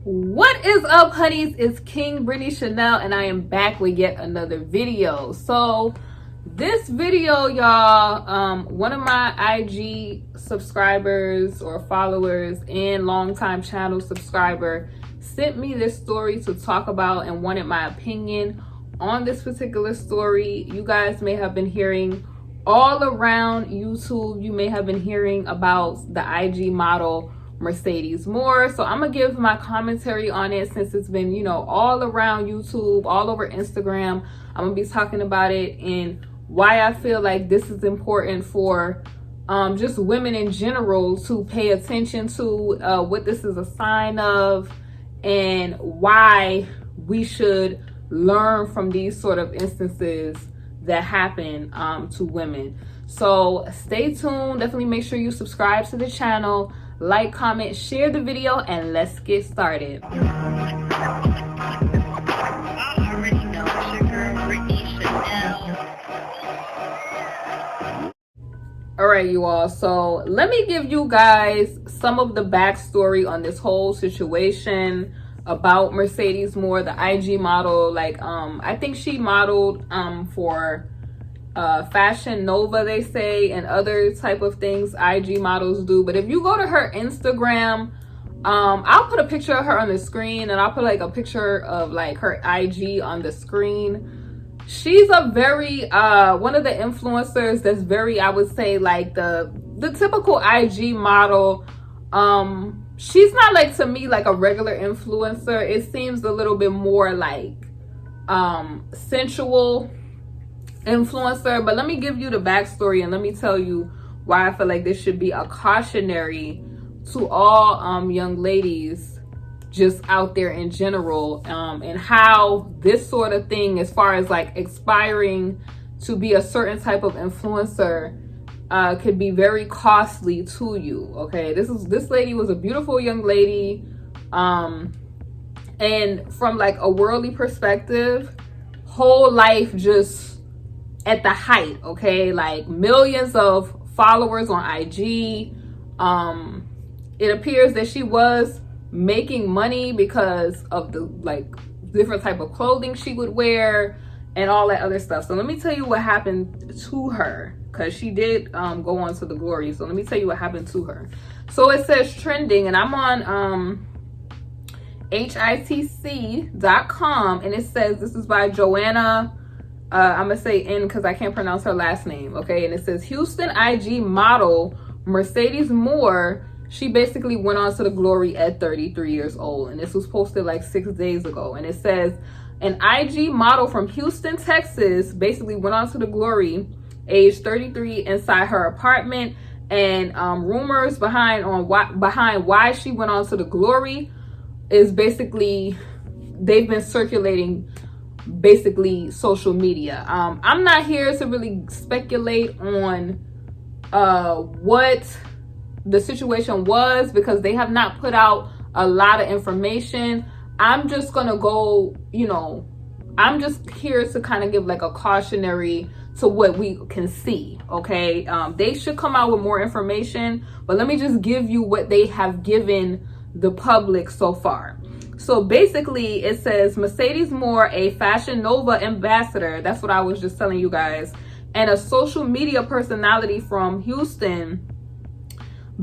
What is up, honeys? It's KingBritneyChanel and I am back with yet another video. So this video, y'all, one of my IG subscribers or followers and longtime channel subscriber sent me this story to talk about and wanted my opinion on this particular story. You guys may have been hearing all around YouTube, you may have been hearing about the IG model Mercedes Moore. So I'm gonna give my commentary on it since it's been, you know, all around YouTube, all over Instagram. I'm gonna be talking about it and why I feel like this is important for just women in general to pay attention to, what this is a sign of, and why we should learn from these sort of instances that happen to women. So stay tuned. Definitely make sure you subscribe to the channel, like, comment, share the video, and let's get started. I already know it's your girl, Brittany Chanel. All right, you all. So let me give you guys some of the backstory on this whole situation about Mercedes Moore, the IG model. Like, I think she modeled for Fashion Nova, they say, and other type of things IG models do. But if you go to her Instagram, I'll put a picture of her on the screen, and I'll put like a picture of like her IG on the screen. She's a very one of the influencers that's very, I would say, like the typical IG model. She's not, like, to me, like a regular influencer. It seems a little bit more like sensual influencer. But let me give you the backstory and let me tell you why I feel like this should be a cautionary to all young ladies just out there in general, and how this sort of thing, as far as like aspiring to be a certain type of influencer, could be very costly to you. Okay, this lady was a beautiful young lady, and from like a worldly perspective, whole life just at the height. Okay, like millions of followers on IG. It appears that she was making money because of the like different type of clothing she would wear and all that other stuff. So let me tell you what happened to her, because she did go on to the glory. So let me tell you what happened to her. So it says trending, and I'm on hitc.com, and it says this is by Joanna. I'm gonna say N because I can't pronounce her last name. Okay, and it says Houston IG model Mercedes Moore. She basically went on to the glory at 33 years old, and this was posted like 6 days ago. And it says an IG model from Houston, Texas, basically went on to the glory, age 33, inside her apartment. And rumors behind why she went on to the glory is basically, they've been circulating basically social media. I'm not here to really speculate on what the situation was, because they have not put out a lot of information. I'm just gonna go, you know, I'm just here to kind of give like a cautionary to what we can see. Okay, they should come out with more information, but let me just give you what they have given the public so far. So basically it says Mercedes Moore, a Fashion Nova ambassador, that's what I was just telling you guys, and a social media personality from Houston,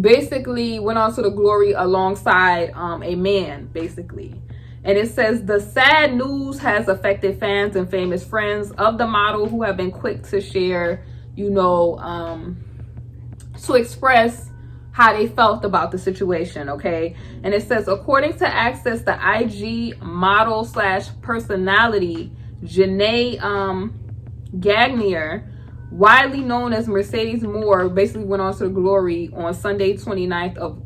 basically went on to the glory alongside a man, basically. And it says the sad news has affected fans and famous friends of the model, who have been quick to share, you know, to express how they felt about the situation. Okay, and it says according to Access, the IG model / personality Janae Gagnier, widely known as Mercedes Moore, basically went on to the glory on Sunday 29th of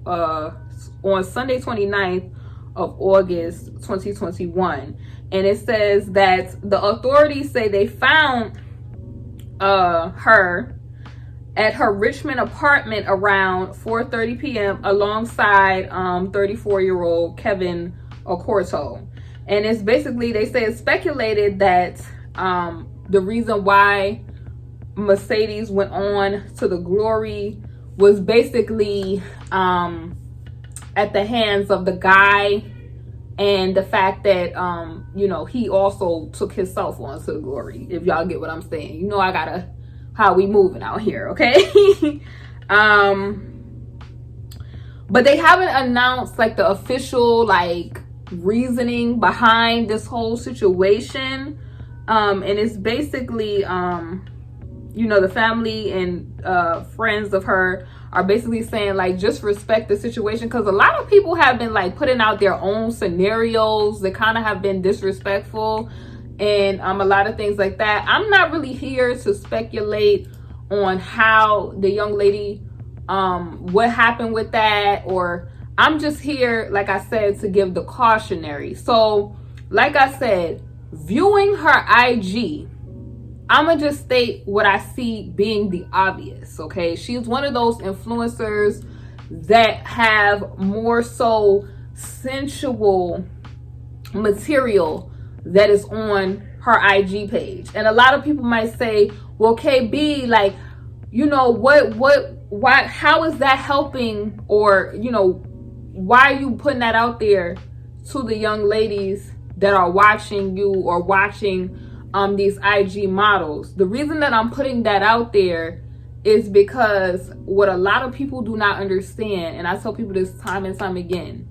August 2021. And it says that the authorities say they found her at her Richmond apartment around 4:30 p.m. alongside 34-year-old Kevin Ocorto. And it's basically, they say it's speculated that the reason why Mercedes went on to the glory was basically at the hands of the guy and the fact that you know, he also took himself on to the glory, if y'all get what I'm saying. You know, I gotta, how we moving out here, okay? But they haven't announced like the official like reasoning behind this whole situation. And it's basically you know, the family and friends of her are basically saying like, just respect the situation, because a lot of people have been like putting out their own scenarios that kind of have been disrespectful, and a lot of things like that. I'm not really here to speculate on how the young lady, what happened with that, or I'm just here, like I said, to give the cautionary. So like I said, viewing her IG, I'm gonna just state what I see being the obvious, okay? She's one of those influencers that have more so sensual material that is on her IG page. And a lot of people might say, well, KB, like, you know, why, how is that helping? Or, you know, why are you putting that out there to the young ladies that are watching you or watching these IG models? The reason that I'm putting that out there is because what a lot of people do not understand, and I tell people this time and time again,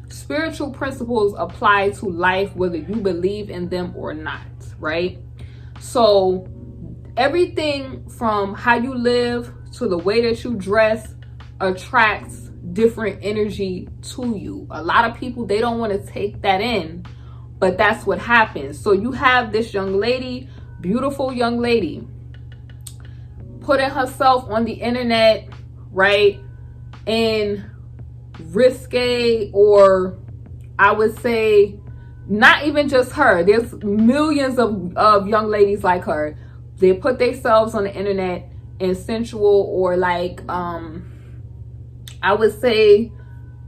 spiritual principles apply to life whether you believe in them or not, right? So everything from how you live to the way that you dress attracts different energy to you. A lot of people, they don't want to take that in, but that's what happens. So you have this young lady, beautiful young lady, putting herself on the internet, right? And risque, or I would say not even just her. There's millions of young ladies like her. They put themselves on the internet in sensual, or like, I would say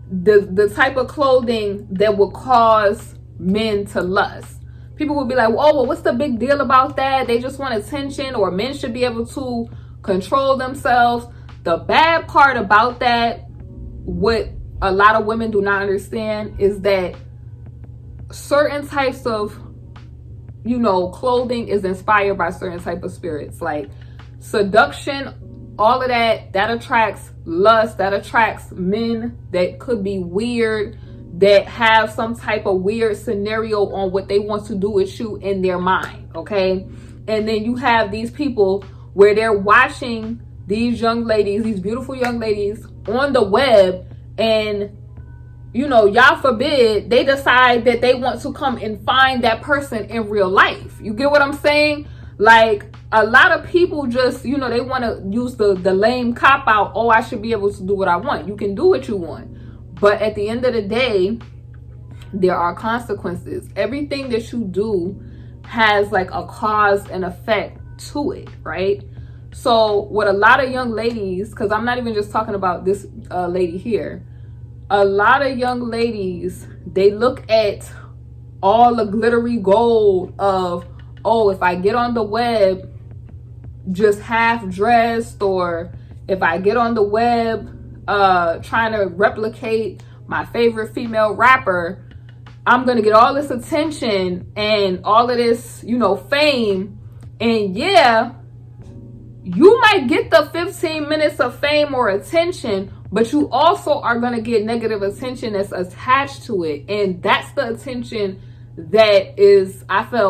the type of clothing that would cause men to lust. People would be like, oh, well, what's the big deal about that? They just want attention, or men should be able to control themselves. The bad part about that, what a lot of women do not understand, is that certain types of, you know, clothing is inspired by certain type of spirits, like seduction, all of that attracts lust, that attracts men that could be weird, that have some type of weird scenario on what they want to do with you in their mind, okay? And then you have these people where they're watching these young ladies, these beautiful young ladies on the web, and, you know, y'all forbid, they decide that they want to come and find that person in real life. You get what I'm saying? Like, a lot of people just, you know, they want to use the lame cop out, oh, I should be able to do what I want. You can do what you want, but at the end of the day, there are consequences. Everything that you do has like a cause and effect to it, right? So what a lot of young ladies, because I'm not even just talking about this lady here, a lot of young ladies, they look at all the glittery gold of, oh, if I get on the web just half dressed, or if I get on the web trying to replicate my favorite female rapper, I'm gonna get all this attention and all of this, you know, fame. And yeah, you might get the 15 minutes of fame or attention, but you also are gonna get negative attention that's attached to it. And that's the attention that is, I feel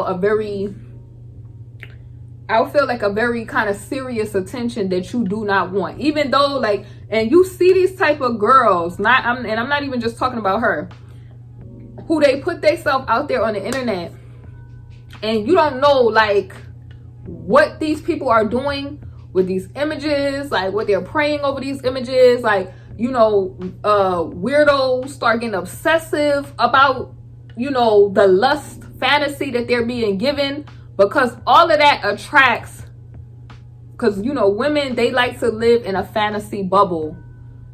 like a very kind of serious attention that you do not want. Even though, like, and you see these type of girls, and I'm not even just talking about her, who they put themselves out there on the internet, and you don't know like what these people are doing with these images, like what they're praying over these images. Like, you know, weirdos start getting obsessive about, you know, the lust fantasy that they're being given, because all of that attracts, because, you know, women, they like to live in a fantasy bubble.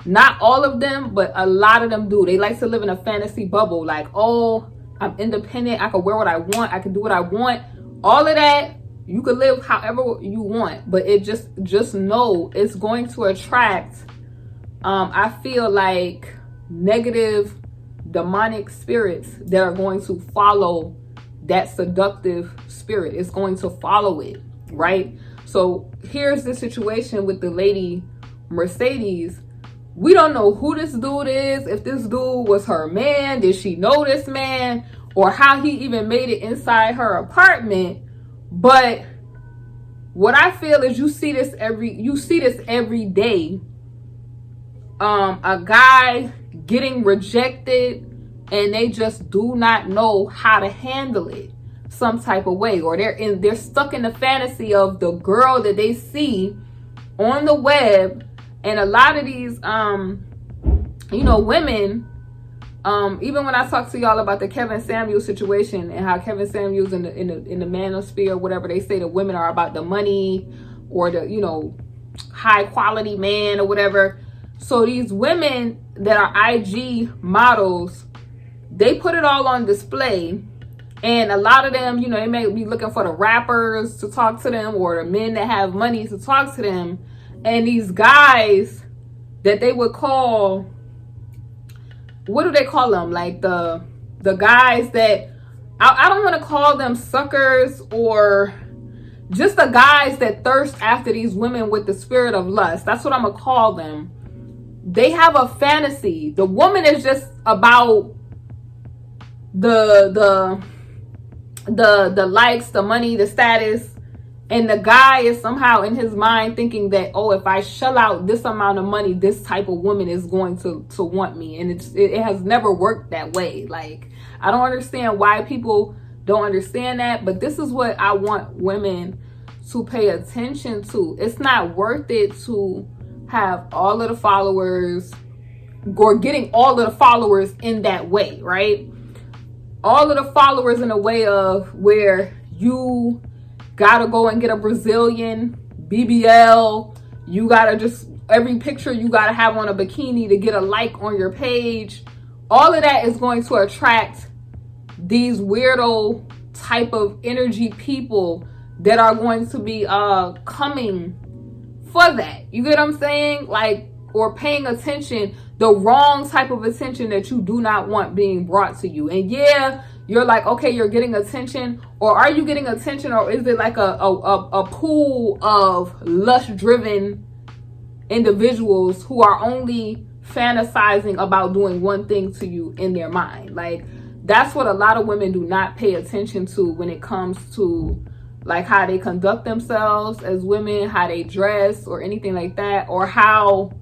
Not all of them, but a lot of them do. They like to live in a fantasy bubble. Like, oh, I'm independent. I can wear what I want. I can do what I want. All of that, you can live however you want. But it just know it's going to attract, I feel like, negative demonic spirits that are going to follow that seductive spirit. It's going to follow it, right? So here's the situation with the lady Mercedes. We don't know who this dude is, if this dude was her man, did she know this man, or how he even made it inside her apartment. But what I feel is you see this every day. A guy getting rejected and they just do not know how to handle it some type of way, or they're stuck in the fantasy of the girl that they see on the web. And a lot of these women, even when I talk to y'all about the Kevin Samuels situation and how Kevin Samuels in the manosphere, whatever, they say the women are about the money or the high quality man or whatever. So these women that are IG models, they put it all on display. And a lot of them, they may be looking for the rappers to talk to them or the men that have money to talk to them. And these guys that they would call, what do they call them? Like the guys that, I don't want to call them suckers, or just the guys that thirst after these women with the spirit of lust. That's what I'm going to call them. They have a fantasy. The woman is just about the likes, the money, the status. And the guy is somehow in his mind thinking that, oh, if I shell out this amount of money, this type of woman is going to want me. And it has never worked that way. Like, I don't understand why people don't understand that. But this is what I want women to pay attention to. It's not worth it to have all of the followers, or getting all of the followers in that way, right? All of the followers in a way of where you gotta go and get a Brazilian BBL. You gotta just, every picture you gotta have on a bikini to get a like on your page. All of that is going to attract these weirdo type of energy people that are going to be coming for that. You get what I'm saying? Like, or paying attention, the wrong type of attention that you do not want being brought to you. And yeah, you're like, okay, you're getting attention, or are you getting attention, or is it like a pool of lust-driven individuals who are only fantasizing about doing one thing to you in their mind? Like, that's what a lot of women do not pay attention to when it comes to like how they conduct themselves as women, how they dress or anything like that, or how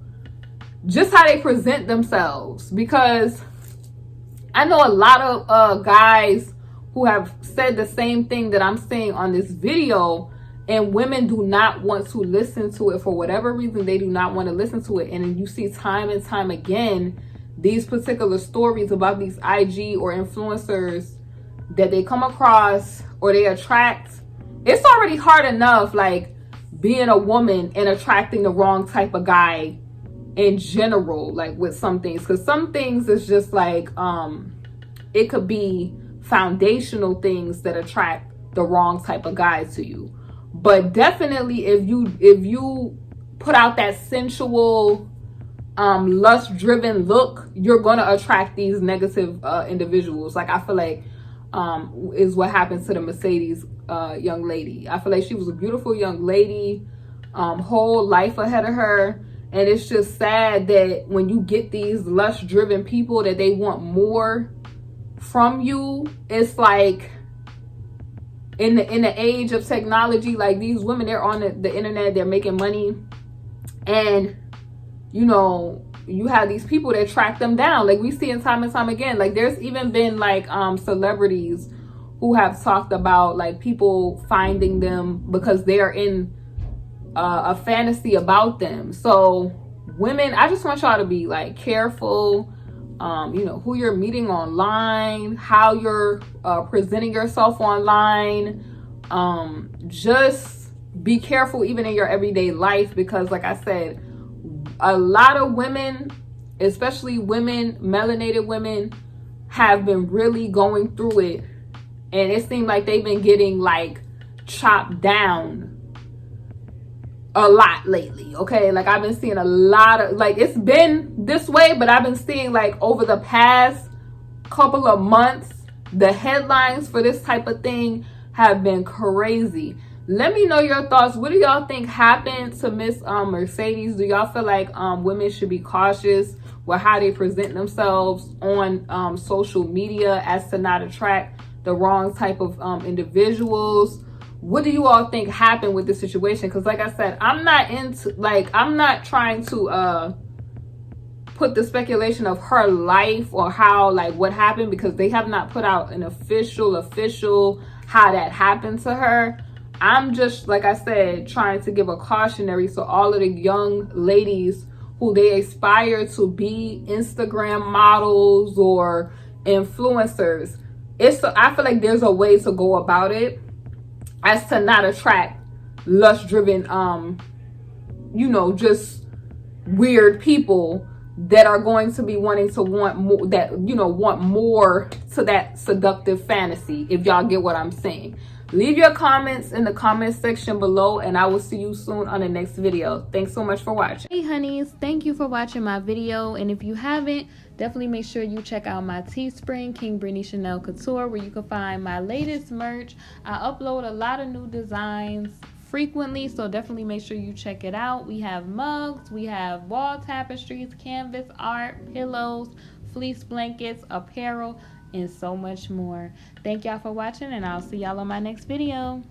they present themselves. Because I know a lot of guys who have said the same thing that I'm saying on this video, and women do not want to listen to it for whatever reason. They do not want to listen to it. And you see time and time again these particular stories about these IG or influencers that they come across or they attract. It's already hard enough, like, being a woman and attracting the wrong type of guy in general, like with some things, because some things is just like it could be foundational things that attract the wrong type of guy to you. But definitely if you put out that sensual lust driven look, you're gonna attract these negative individuals. Like, I feel like is what happened to the Mercedes young lady. I feel like she was a beautiful young lady, whole life ahead of her. And it's just sad that when you get these lust-driven people that they want more from you, it's like in the age of technology, like these women, they're on the internet, they're making money, and you have these people that track them down. Like we see in time and time again. Like there's even been like celebrities who have talked about like people finding them because they're in a fantasy about them. So women, I just want y'all to be like careful, who you're meeting online, how you're presenting yourself online. Just be careful even in your everyday life, because like I said, a lot of women, especially women, melanated women, have been really going through it, and it seems like they've been getting like chopped down a lot lately. Okay, like I've been seeing a lot of, like, it's been this way, but I've been seeing like over the past couple of months, the headlines for this type of thing have been crazy. Let me know your thoughts. What do y'all think happened to Miss Mercedes? Do y'all feel like women should be cautious with how they present themselves on social media as to not attract the wrong type of individuals? What do you all think happened with this situation? Because like I said, I'm not trying to put the speculation of her life or how, like, what happened, because they have not put out an official how that happened to her. I'm just, like I said, trying to give a cautionary so all of the young ladies who they aspire to be Instagram models or influencers, I feel like there's a way to go about it as to not attract lust driven just weird people that are going to be wanting to want more to that seductive fantasy, if y'all get what I'm saying. Leave your comments in the comment section below, and I will see you soon on the next video. Thanks so much for watching. Hey honeys, thank you for watching my video, and if you haven't, definitely make sure you check out my Teespring, KingBritneyChanel Couture, where you can find my latest merch. I upload a lot of new designs frequently, so definitely make sure you check it out. We have mugs, we have wall tapestries, canvas art, pillows, fleece blankets, apparel, and so much more. Thank y'all for watching, and I'll see y'all on my next video.